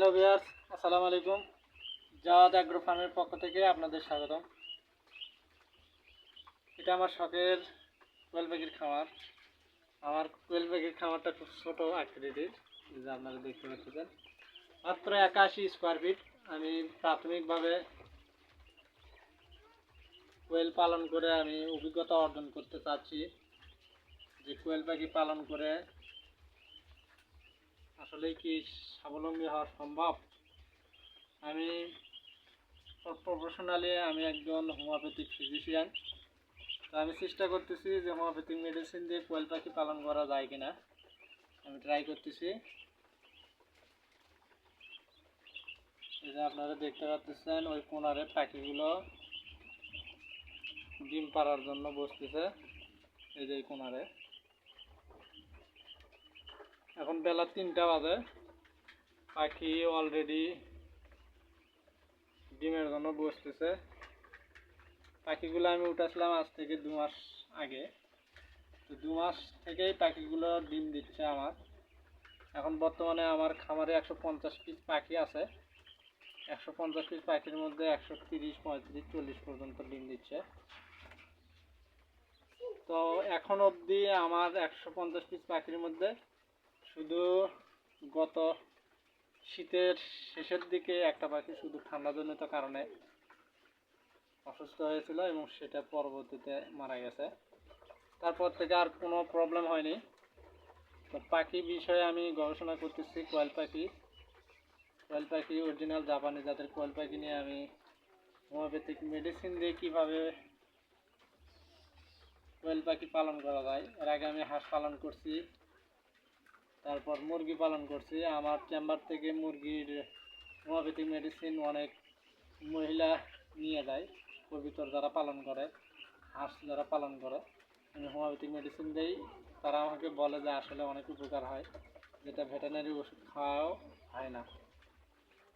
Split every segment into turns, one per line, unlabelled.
Hello viewers, আসসালামু আলাইকুম। Javad agro ফার্মের পক্ষ থেকে আপনাদের স্বাগতম। এটা আমার শখের কোয়েল পাখির খামার। আমার কোয়েল পাখির খামারটা খুব ছোট আকৃতির, যা আপনারা দেখতে পাচ্ছেন। মাত্র 81 স্কোয়ার ফিট। আমি প্রাথমিকভাবে কোয়েল পালন করে আমি অভিজ্ঞতা অর্জন করতে চাচ্ছি যে কোয়েল পাখি পালন করে আসলেই কি স্বাবলম্বী হওয়া সম্ভব। আমি প্রফেশনালি আমি একজন হোমিওপ্যাথিক ফিজিশিয়ান। তো আমি চেষ্টা করতেছি যে হোমিওপ্যাথিক মেডিসিন দিয়ে কোয়েল পাখি পালন করা যায় কিনা, আমি ট্রাই করতেছি। এই যে আপনারা দেখতে পাচ্ছেন ওই কোণারে পাখিগুলো ডিম পাড়ার জন্য বসতেছে। এই যে কোণারে এখন বেলা 3টা বাজে, পাখি অলরেডি ডিমের জন্য বসতেছে। পাখিগুলো আমি উঠাছিলাম আজ থেকে 2 মাস আগে। তো 2 মাস থেকেই পাখিগুলো ডিম দিচ্ছে আমার। এখন বর্তমানে আমার খামারে 150 পিস পাখি আছে। 150 পিস পাখির মধ্যে 130, 35, 40 পর্যন্ত ডিম দিচ্ছে। তো এখন অবধি আমার 150 পিস পাখির মধ্যে শুধু গত শীতের শেষের দিকে একটা পাখি শুধু ঠান্ডাজনিত কারণে অসুস্থ হয়েছিল এবং সেটা পরবর্তীতে মারা গেছে। তারপর থেকে আর কোনো প্রবলেম হয়নি। তো পাখি বিষয়ে আমি গবেষণা করতেছি। কোয়েল পাখি অরিজিনাল জাপানি জাতের কোয়েল পাখি নিয়ে আমি হোমিওপ্যাথিক মেডিসিন দিয়ে কীভাবে কোয়েল পাখি পালন করা যায়। এর আগে আমি হাঁস পালন করছি, তারপর মুরগি পালন করছি। আমার চেম্বার থেকে মুরগির হোমিওপ্যাথিক মেডিসিন অনেক মহিলা নিয়ে যায়, কবিতর যারা পালন করে, হাঁস যারা পালন করে, আমি হোমিওপ্যাথিক মেডিসিন দিই। তারা আমাকে বলে যে আসলে অনেক উপকার হয়, যেটা ভেটেরিনারি ওষুধ খাওয়াও হয় না।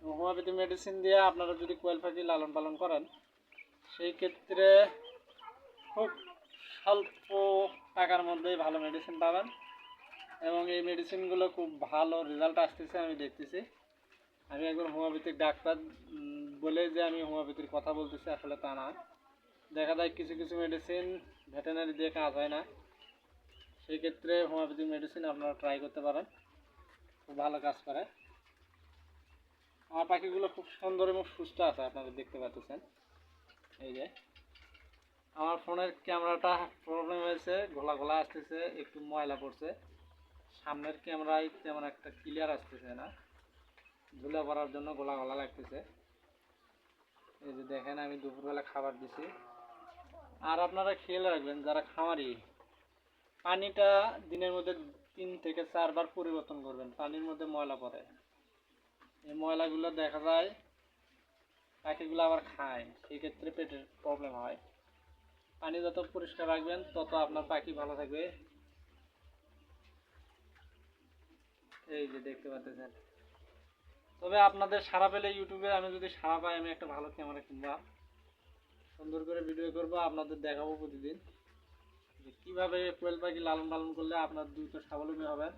হোমিওপ্যাথিক মেডিসিন দিয়ে আপনারা যদি কোয়েল পাখি লালন পালন করেন, সেই ক্ষেত্রে খুব স্বল্প টাকার মধ্যেই ভালো মেডিসিন পাবেন এবং এই মেডিসিনগুলো খুব ভালো রেজাল্ট আসতেছে আমি দেখতেছি। আমি একজন হোমিওপ্যাথিক ডাক্তার বলে যে আমি হোমিওপ্যাথির কথা বলতেছি, আসলে তা না। দেখা যায় কিছু কিছু মেডিসিন ভেটেরিনারি দিয়ে কাজ হয় না, সেই ক্ষেত্রে হোমিওপ্যাথিক মেডিসিন আপনারা ট্রাই করতে পারেন, খুব ভালো কাজ করে। আমার পাখিগুলো খুব সুন্দর এবং সুস্থ আছে, আপনারা দেখতে পাচ্ছেন। এই যে আমার ফোনের ক্যামেরাটা প্রবলেম হয়েছে, ঘোলা ঘোলা আসতেছে, একটু ময়লা পড়ছে। সামনের ক্যামেরায় তেমন একটা ক্লিয়ার আসতেছে না, ধুলা পড়ার জন্য ঘোলা ঘোলা লাগতেছে। এই যে দেখেন আমি দুপুরবেলা খাবার দিছি। আর আপনারা খেয়াল রাখবেন যারা খামারি, পানিটা দিনের মধ্যে 3 থেকে 4 বার পরিবর্তন করবেন। পানির মধ্যে ময়লা পড়ে, এই ময়লাগুলো দেখা যায় পাখিগুলো আবার খায়, সেই ক্ষেত্রে পেটের প্রবলেম হয়। পানি যত পরিষ্কার রাখবেন তত আপনার পাখি ভালো থাকবে। এই যে দেখতে পাচ্ছেন। তবে আপনাদের সাড়া পেলে ইউটিউবে আমি যদি সাড়া পাই, আমি একটা ভালো ক্যামেরা কিনবা, সুন্দর করে ভিডিও করবো, আপনাদের দেখাবো প্রতিদিন যে কীভাবে কোয়েল পাখি লালন পালন করলে আপনার দ্রুত স্বাবলম্বী হবেন।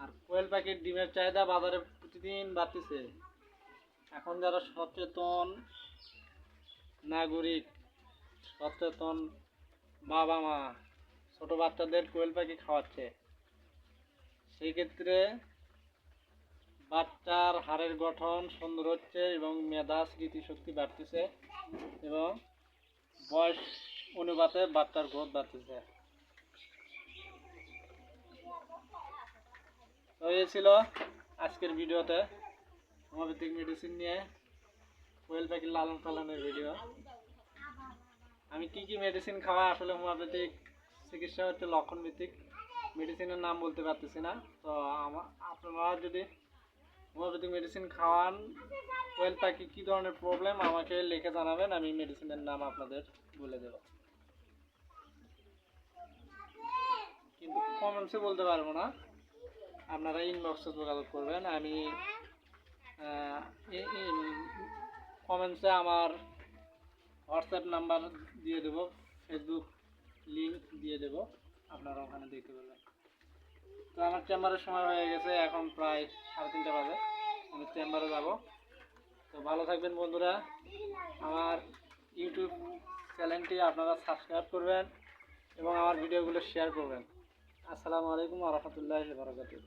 আর কোয়েল পাখির ডিমের চাহিদা বাজারে প্রতিদিন বাড়তেছে। এখন যারা সচেতন নাগরিক, সচেতন বাবা মা ছোট বাচ্চাদের কোয়েল পাখি খাওয়াচ্ছে, সেই ক্ষেত্রে বাচ্চার হাড়ের গঠন সুন্দর হচ্ছে এবং মেধা স্মৃতিশক্তি বাড়তেছে এবং বয়স অনুপাতে বাচ্চার গ্রোথ বাড়তেছে। তো এই ছিল আজকের ভিডিওতে হোমিওপ্যাথিক মেডিসিন নিয়ে কোয়েল পাখির লালন পালনের ভিডিও। আমি কি কি মেডিসিন খাওয়া, আসলে হোমিওপ্যাথিক চিকিৎসা হচ্ছে লক্ষণ ভিত্তিক, মেডিসিনের নাম বলতে পারতেছি না। তো আপনারা যদি হোমিওপ্যাথিক মেডিসিন খাওয়ান, কোয়েল পাখি কী ধরনের প্রবলেম আমাকে লিখে জানাবেন, আমি মেডিসিনের নাম আপনাদের বলে দেব, কিন্তু কমেন্টসে বলতে পারবো না। আপনারা ইনবক্সে যোগাযোগ করবেন। আমি কমেন্টসে আমার হোয়াটসঅ্যাপ নাম্বার দিয়ে দেবো, ফেসবুক লিঙ্ক দিয়ে দেবো, আপনারা ওখানে দেখতে পারবেন। তো আমার চেম্বারের সময় হয়ে গেছে, এখন প্রায় 3:30 বাজে, আমি চেম্বারে যাব। তো ভালো থাকবেন বন্ধুরা, আমার ইউটিউব চ্যানেলটি আপনারা সাবস্ক্রাইব করবেন এবং আমার ভিডিওগুলো শেয়ার করবেন। আসসালামু আলাইকুম ওয়া রাহমাতুল্লাহি ওয়া বারাকাতুহু।